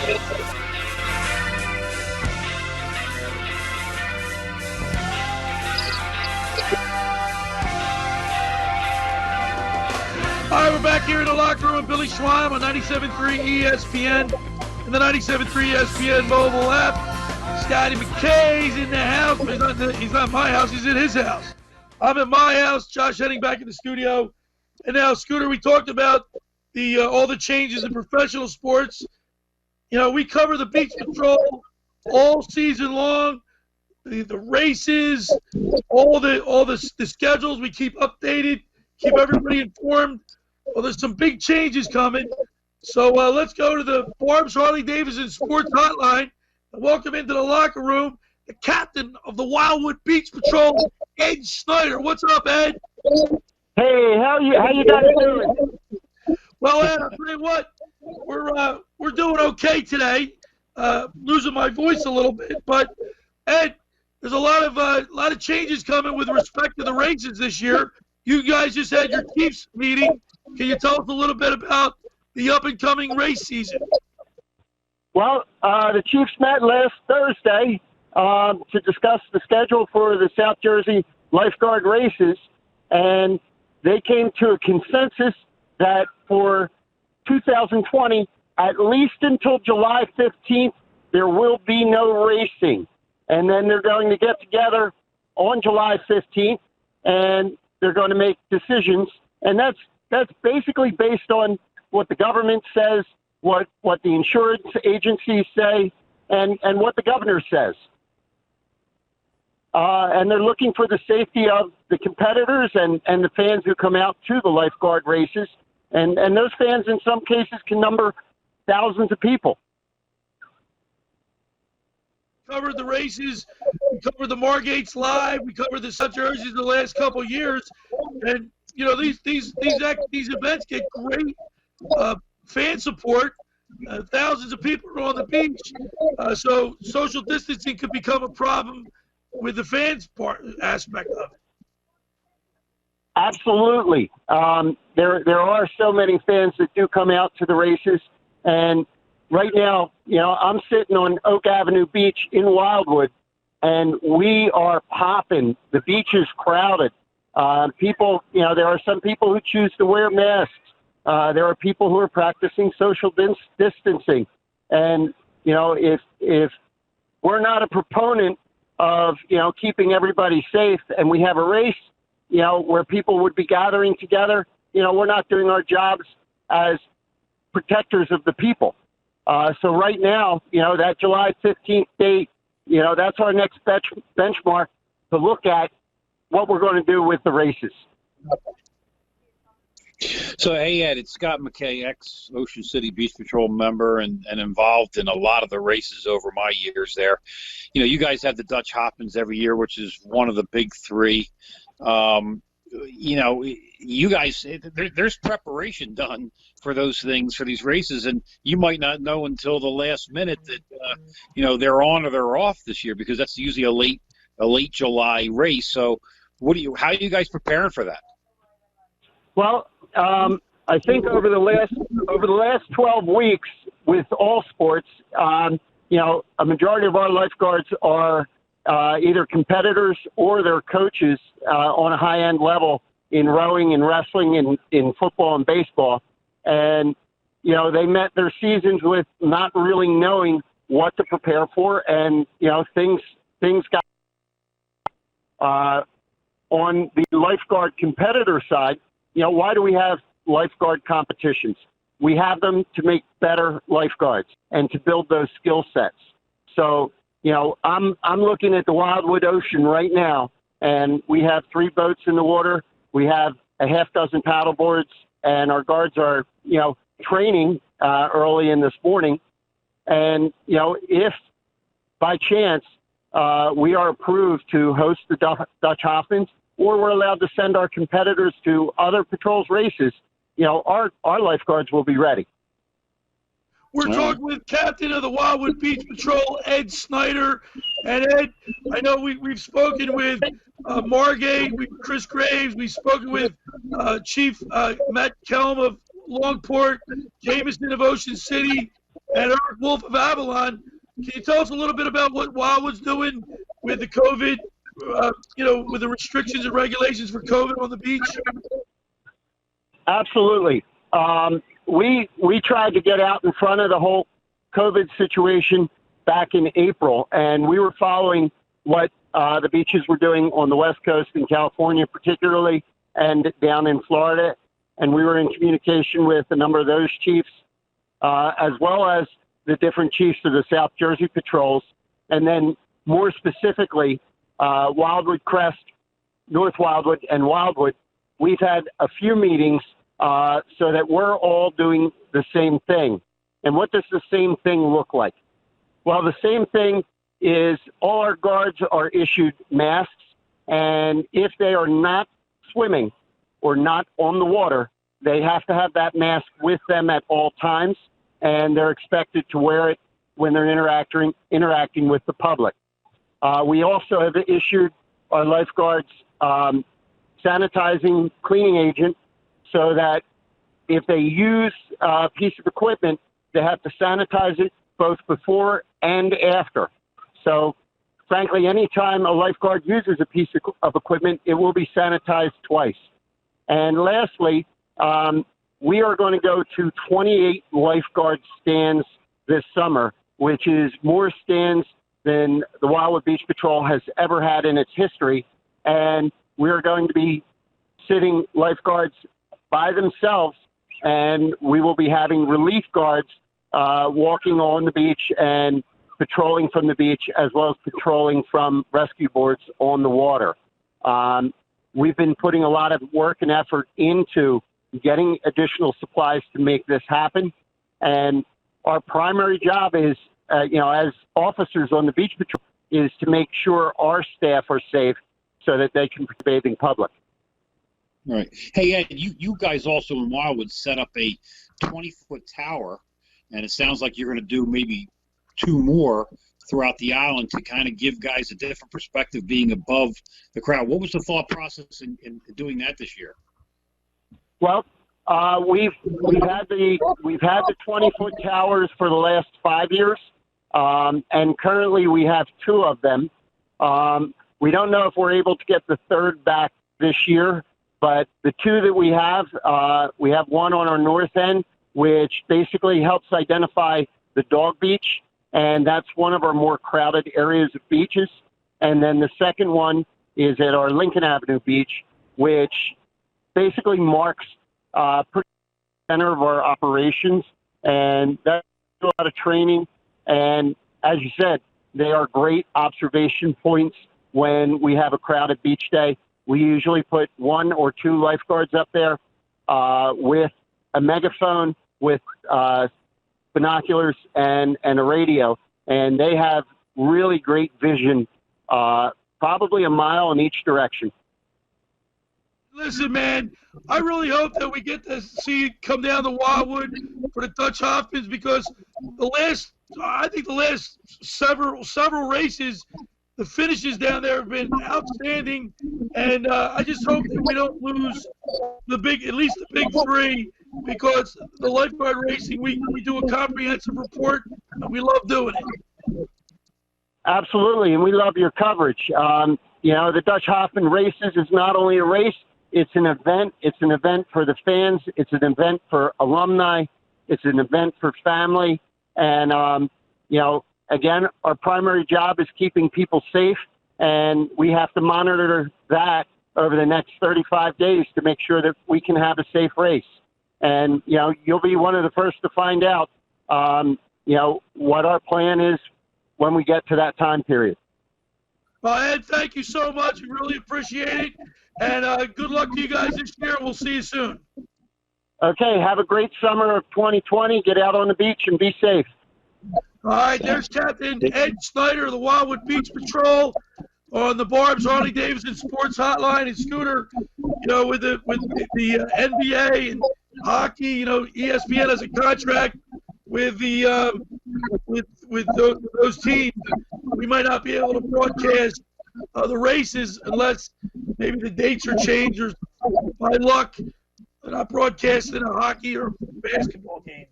All right, we're back here in the locker room with Billy Schweim on 97.3 ESPN and the 97.3 ESPN mobile app. Scotty McKay's in the house. He's not my house. He's in his house. I'm at my house. Josh Henning back in the studio. And now, Scooter, we talked about all the changes in professional sports. You know, we cover the Beach Patrol all season long. The races, all the schedules. We keep updated, keep everybody informed. Well, there's some big changes coming. So let's go to the Forbes Harley-Davidson Sports Hotline and welcome into the locker room the captain of the Wildwood Beach Patrol, Ed Schneider. What's up, Ed? Hey, how you guys doing? Well, Ed, I'll tell you what, we're doing okay today. Losing my voice a little bit, but Ed, there's a lot of changes coming with respect to the races this year. You guys just had your Chiefs meeting. Can you tell us a little bit about the up-and-coming race season? Well, the Chiefs met last Thursday to discuss the schedule for the South Jersey lifeguard races, and they came to a consensus that for 2020, at least until July 15th, there will be no racing. And then they're going to get together on July 15th, and they're going to make decisions. And that's basically based on what the government says, what the insurance agencies say, and what the governor says. And they're looking for the safety of the competitors and the fans who come out to the lifeguard races. And those fans, in some cases, can number thousands of people. Covered the races, we covered the Margates live, we covered the South Jerseys the last couple of years, and you know these events get great fan support. Thousands of people are on the beach, so social distancing could become a problem with the fans part aspect of it. Absolutely, there are so many fans that do come out to the races, and right now, you know, I'm sitting on Oak Avenue Beach in Wildwood, and we are popping. The beach is crowded. People, you know, there are some people who choose to wear masks. There are people who are practicing social distancing. And, you know, if we're not a proponent of, you know, keeping everybody safe and we have a race, you know, where people would be gathering together, you know, we're not doing our jobs as protectors of the people. So right now, you know, that July 15th date, you know, that's our next benchmark to look at what we're going to do with the races. So, hey, Ed, it's Scott McKay, ex-Ocean City Beach Patrol member and involved in a lot of the races over my years there. You know, you guys have the Dutch Hopkins every year, which is one of the big three. You know, you guys, there's preparation done for those things, for these races, and you might not know until the last minute that, you know, they're on or they're off this year, because that's usually a late July race. So how are you guys preparing for that? Well, I think over the last 12 weeks with all sports, you know, a majority of our lifeguards are either competitors or they're coaches on a high-end level in rowing and wrestling and in football and baseball. And, you know, they met their seasons with not really knowing what to prepare for. And, you know, things got on the lifeguard competitor side. You know, why do we have lifeguard competitions? We have them to make better lifeguards and to build those skill sets. So, you know, I'm looking at the Wildwood Ocean right now, and we have 3 boats in the water. We have a half dozen paddle boards, and our guards are, you know, training early in this morning. And, you know, if by chance we are approved to host the Dutch Hopkins, or we're allowed to send our competitors to other patrols races, you know, our lifeguards will be ready. We're talking with Captain of the Wildwood Beach Patrol, Ed Schneider. And Ed, I know we've spoken with Margate, Chris Graves. We've spoken with Chief Matt Kelm of Longport, Jameson of Ocean City. and Eric Wolf of Avalon. Can you tell us a little bit about what Wildwood's doing with the COVID, with the restrictions and regulations for COVID on the beach? Absolutely. We tried to get out in front of the whole COVID situation back in April, and we were following what the beaches were doing on the West Coast in California particularly, and down in Florida. And we were in communication with a number of those chiefs, as well as the different chiefs of the South Jersey patrols. And then more specifically, Wildwood Crest, North Wildwood, and Wildwood, we've had a few meetings so that we're all doing the same thing. And what does the same thing look like? Well, the same thing is all our guards are issued masks, and if they are not swimming or not on the water, they have to have that mask with them at all times, and they're expected to wear it when they're interacting with the public. We also have issued our lifeguards sanitizing cleaning agent so that if they use a piece of equipment, they have to sanitize it both before and after. So, frankly, anytime a lifeguard uses a piece of equipment, it will be sanitized twice. And lastly, we are going to go to 28 lifeguard stands this summer, which is more stands than the Wildwood Beach Patrol has ever had in its history. And we are going to be sitting lifeguards by themselves, and we will be having relief guards walking on the beach and patrolling from the beach, as well as patrolling from rescue boards on the water. We've been putting a lot of work and effort into getting additional supplies to make this happen. And our primary job is, as officers on the beach patrol, is to make sure our staff are safe so that they can participate in public. All right. Hey, Ed, you guys also in Wildwood set up a 20-foot tower, and it sounds like you're going to do maybe 2 more throughout the island to kind of give guys a different perspective being above the crowd. What was the thought process in doing that this year? Well, we've had the 20-foot towers for the last 5 years, and currently we have 2 of them. We don't know if we're able to get the 3rd back this year, but the 2 that we have one on our north end, which basically helps identify the dog beach, and that's one of our more crowded areas of beaches. And then the second one is at our Lincoln Avenue beach, which basically marks pretty center of our operations, and that's a lot of training. And as you said, they are great observation points when we have a crowded beach day. We usually put 1 or 2 lifeguards up there with a megaphone, with binoculars, and a radio, and they have really great vision, probably a mile in each direction. Listen, man, I really hope that we get to see you come down to Wildwood for the Dutch Hoffmans, because the last several races, the finishes down there have been outstanding, and I just hope that we don't lose at least the big 3, because the lifeguard racing, we do a comprehensive report, and we love doing it. Absolutely, and we love your coverage. The Dutch Hoffman races is not only a race, it's an event. It's an event for the fans. It's an event for alumni. It's an event for family. And, again, our primary job is keeping people safe, and we have to monitor that over the next 35 days to make sure that we can have a safe race. And, you'll be one of the first to find out, what our plan is when we get to that time period. Well, Ed, thank you so much. We really appreciate it. And good luck to you guys this year. We'll see you soon. Okay, have a great summer of 2020. Get out on the beach and be safe. All right, there's Captain Ed Schneider of the Wildwood Beach Patrol on the Barb's Harley-Davidson Sports Hotline and Scooter, with the NBA and hockey. ESPN has a contract with those teams. We might not be able to broadcast the races unless maybe the dates are changed, or by luck they're not broadcasting a hockey or basketball game.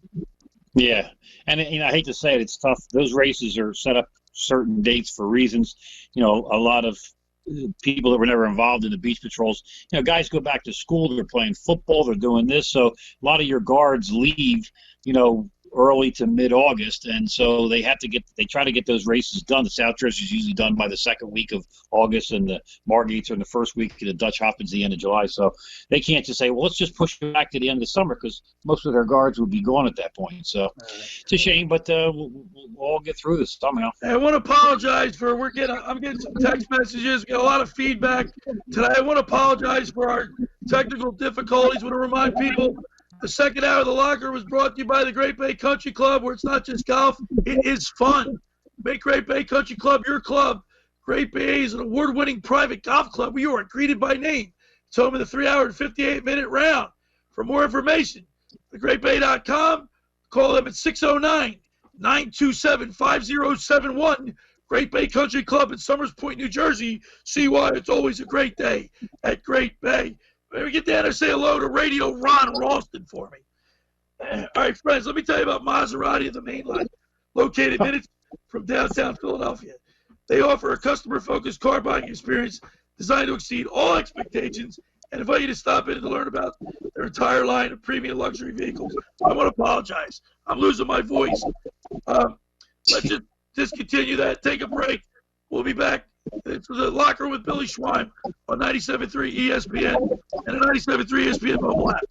Yeah, and I hate to say it, it's tough. Those races are set up certain dates for reasons. A lot of people that were never involved in the beach patrols. Guys go back to school. They're playing football. They're doing this. So a lot of your guards leave. Early to mid-August, and so they try to get those races done. The South Jersey is usually done by the second week of August, and the Margates are in the first week, and the Dutch Hopkins the end of July. So they can't just say, well, let's just push it back to the end of the summer, because most of their guards would be gone at that point. So it's a shame, but we'll all get through this somehow. I want to apologize for I'm getting some text messages. We got a lot of feedback today. I want to apologize for our technical difficulties. I want to remind people the second hour of the locker was brought to you by the Great Bay Country Club, where it's not just golf, it is fun. Make Great Bay Country Club your club. Great Bay is an award-winning private golf club where you are greeted by name. It's home of the 3-hour and 58-minute round. For more information, thegreatbay.com. Call them at 609-927-5071. Great Bay Country Club in Summers Point, New Jersey. See why it's always a great day at Great Bay. Let me get down there and say hello to Radio Ron Ralston for me. All right, friends, let me tell you about Maserati of the Main Line, located minutes from downtown Philadelphia. They offer a customer-focused car buying experience designed to exceed all expectations and invite you to stop in to learn about their entire line of premium luxury vehicles. I want to apologize. I'm losing my voice. Let's just discontinue that, take a break. We'll be back. It's the Locker Room with Billy Schweim on 97.3 ESPN and the 97.3 ESPN mobile app.